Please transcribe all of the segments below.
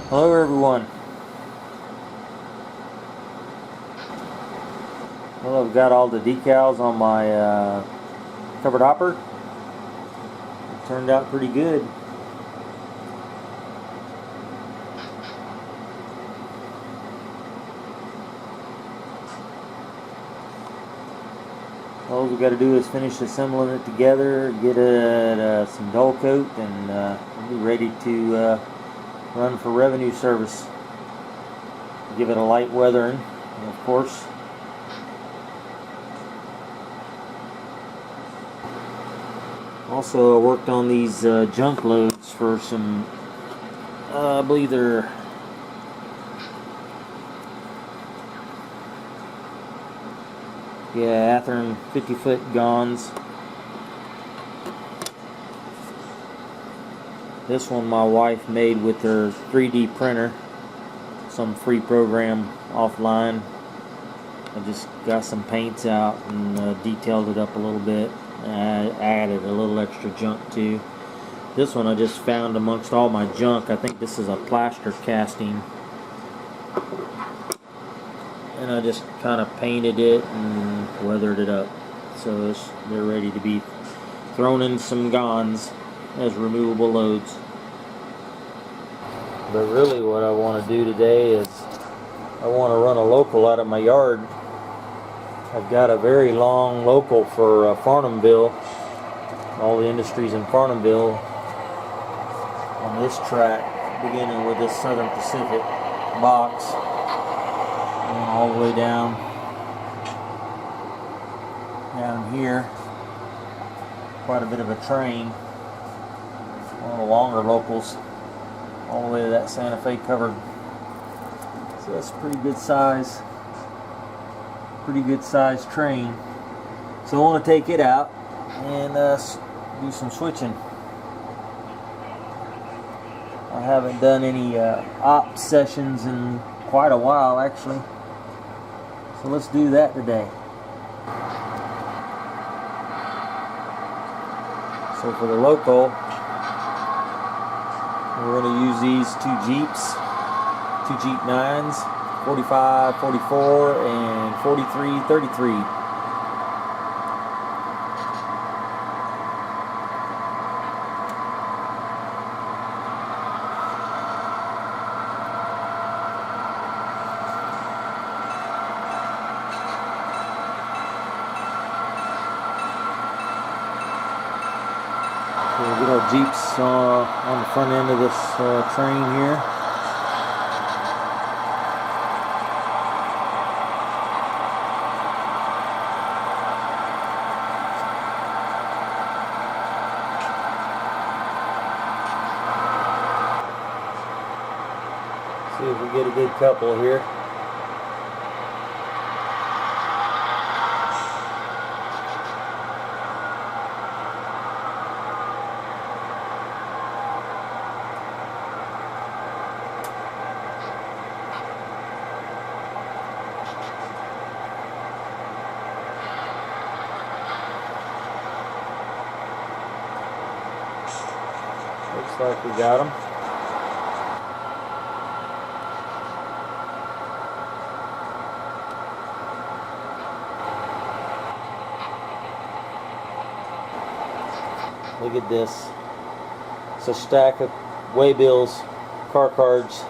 Hello everyone. Well, I've got all the decals on my covered hopper. It turned out pretty good. All we got to do is finish assembling it together, get it some dull coat, and we'll be ready to run for revenue service. Give it a light weathering, of course. Also, I worked on these junk loads for some, I believe they're Athearn 50-foot gons. This one my wife made with her 3D printer, some free program offline. I just got some paints out and detailed it up a little bit. I added a little extra junk too. This one I just found amongst all my junk. I think this is a plaster casting, and I just kind of painted it and weathered it up, so they're ready to be thrown in some gons as removable loads. But really what I want to do today is I want to run a local out of my yard. I've got a very long local for Farnhamville, all the industries in Farnhamville, on this track, beginning with this Southern Pacific box, going all the way down here. Quite a bit of a train, one of the longer locals, all the way to that Santa Fe covered. So that's a pretty good size train. So I want to take it out and do some switching. I haven't done any op sessions in quite a while, actually, so let's do that today. So for the local, we're going to use these two Jeeps, two Jeep 9s, 45, 44, and 43, 33. So we'll get our Jeeps on the front end of this train here. See if we get a good couple here. Looks like we got them. Look at this. It's a stack of waybills, car cards.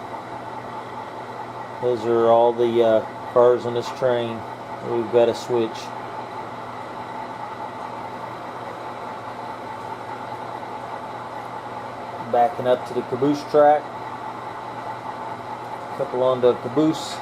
Those are all the cars on this train that we've got to switch. Backing up to the caboose track. Couple on the caboose.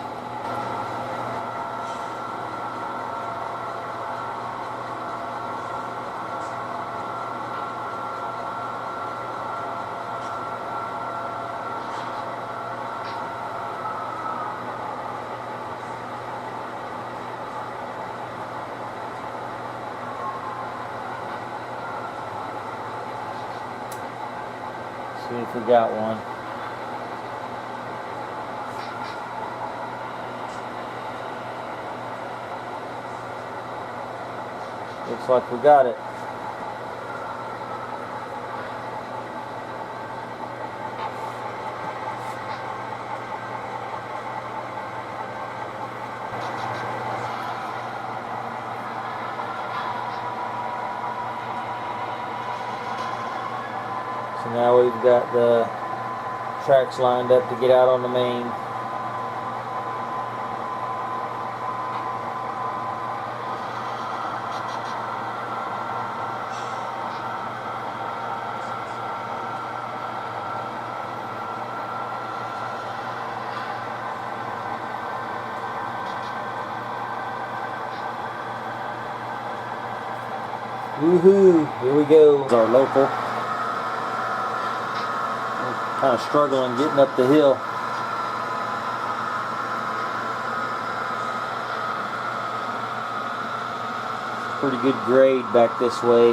See if we got one. Looks like we got it. So now we've got the tracks lined up to get out on the main. Woohoo! Here we go. Our local. We're kind of struggling getting up the hill. Pretty good grade back this way.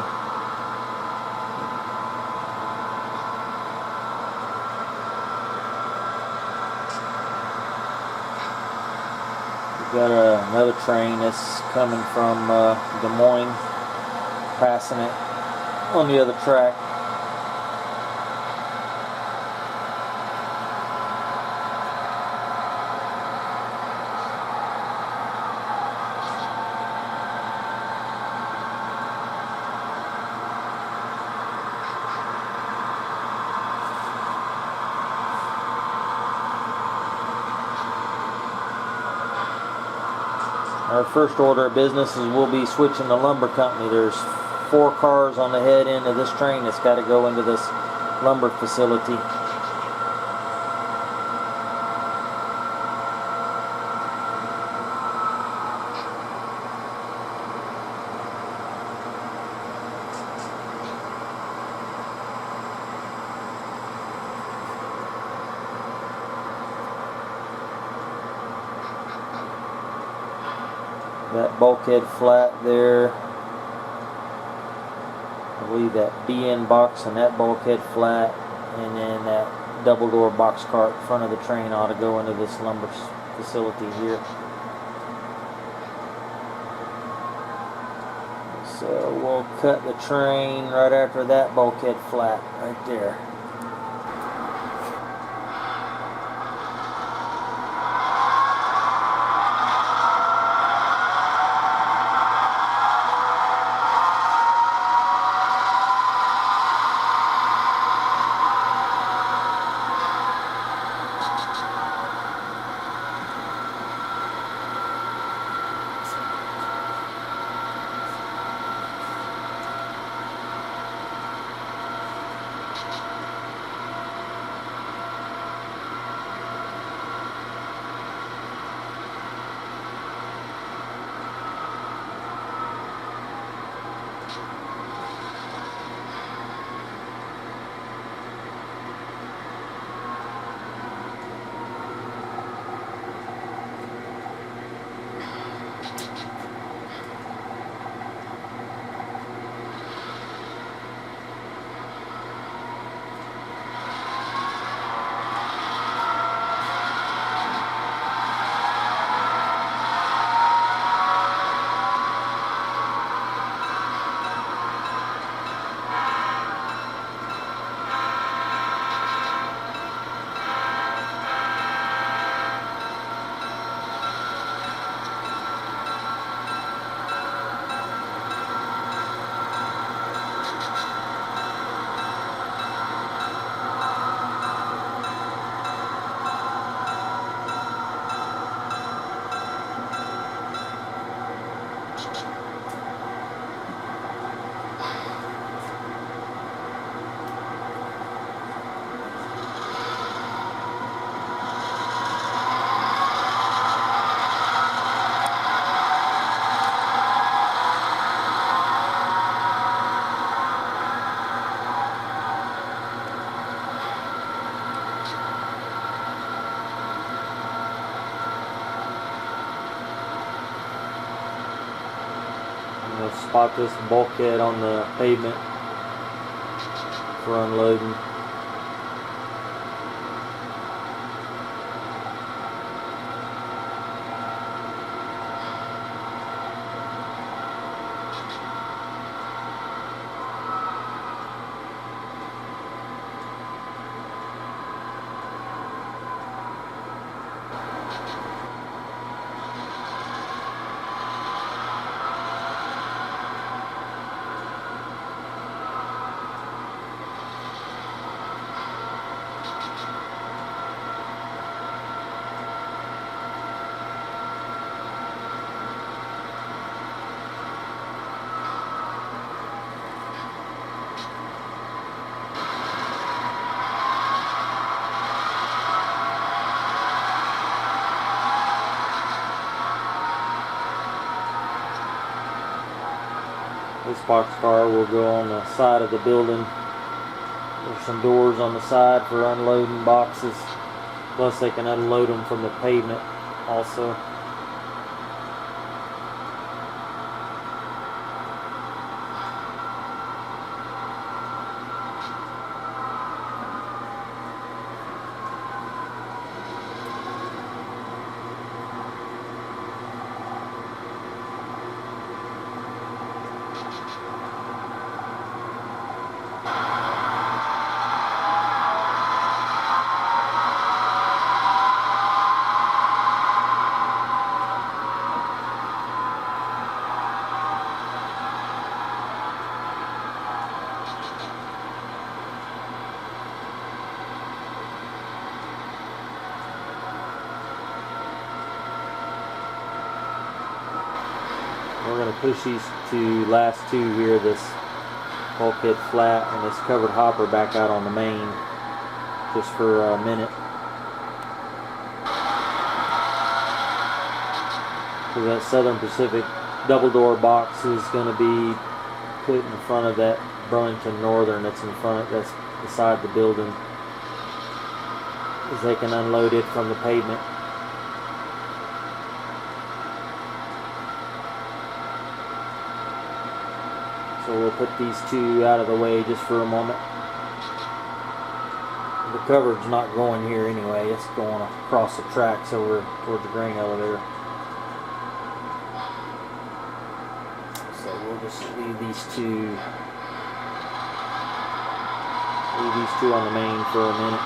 We've got another train that's coming from Des Moines, passing it on the other track. Our first order of business is we'll be switching the lumber company. There's 4 cars on the head end of this train that's got to go into this lumber facility. That bulkhead flat there, I believe that BN box and that bulkhead flat, and then that double door box cart in front of the train ought to go into this lumber facility here. So we'll cut the train right after that bulkhead flat right there. Spot this bulkhead on the pavement for unloading. boxcar will go on the side of the building. There's some doors on the side for unloading boxes. Plus they can unload them from the pavement also. We're going to push these last two here, this bulkhead flat and this covered hopper, back out on the main just for a minute. So that Southern Pacific double door box is going to be put in front of that Burlington Northern that's in front, that's beside the building, as they can unload it from the pavement. So we'll put these two out of the way just for a moment. The coverage not going here anyway, it's going across the tracks over towards the grain elevator. So we'll just leave these two on the main for a minute.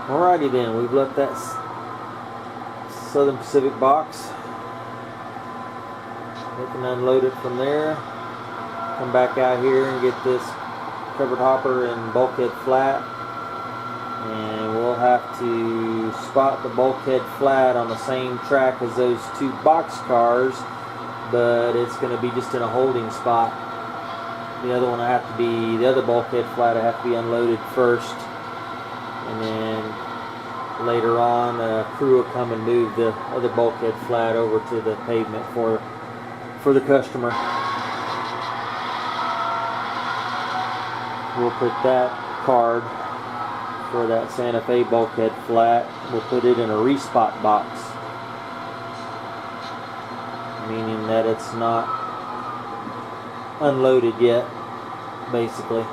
Alrighty then, we've left that Southern Pacific box. We can unload it from there. Come back out here and get this covered hopper and bulkhead flat. And we'll have to spot the bulkhead flat on the same track as those two box cars, but it's going to be just in a holding spot. The other one the other bulkhead flat will have to be unloaded first. And then later on, a crew will come and move the other bulkhead flat over to the pavement for the customer. We'll put that card for that Santa Fe bulkhead flat, we'll put it in a respot box, meaning that it's not unloaded yet, basically.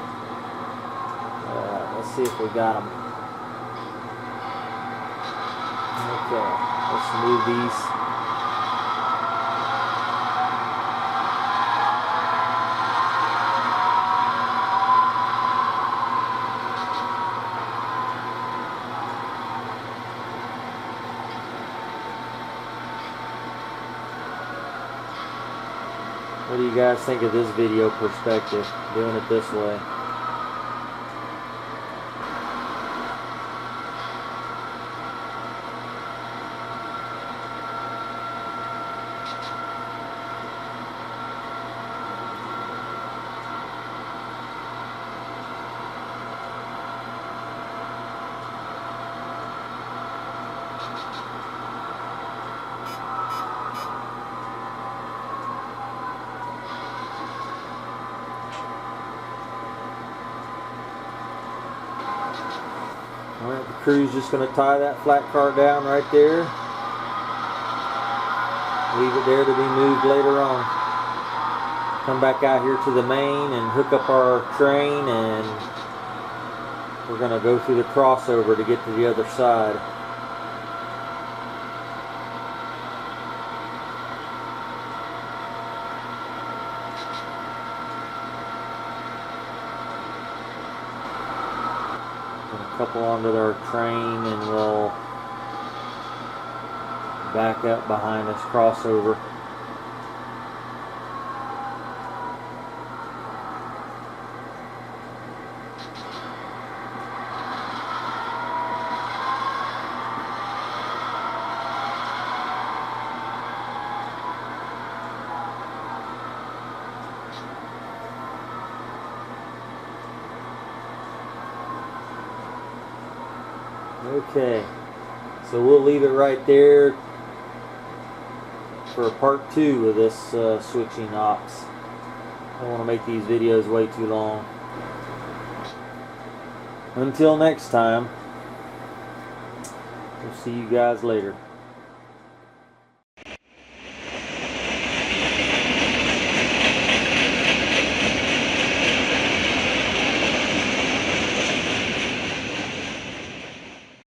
Let's see if we got them. Okay, let's move these. What do you guys think of this video perspective, doing it this way? Alright, the crew's just going to tie that flat car down right there. leave it there to be moved later on. Come back out here to the main and hook up our train, and we're going to go through the crossover to get to the other side. Couple onto our train, and we'll back up behind this crossover. Okay, so we'll leave it right there for part 2 of this switching ops. I don't want to make these videos way too long. Until next time, we'll see you guys later.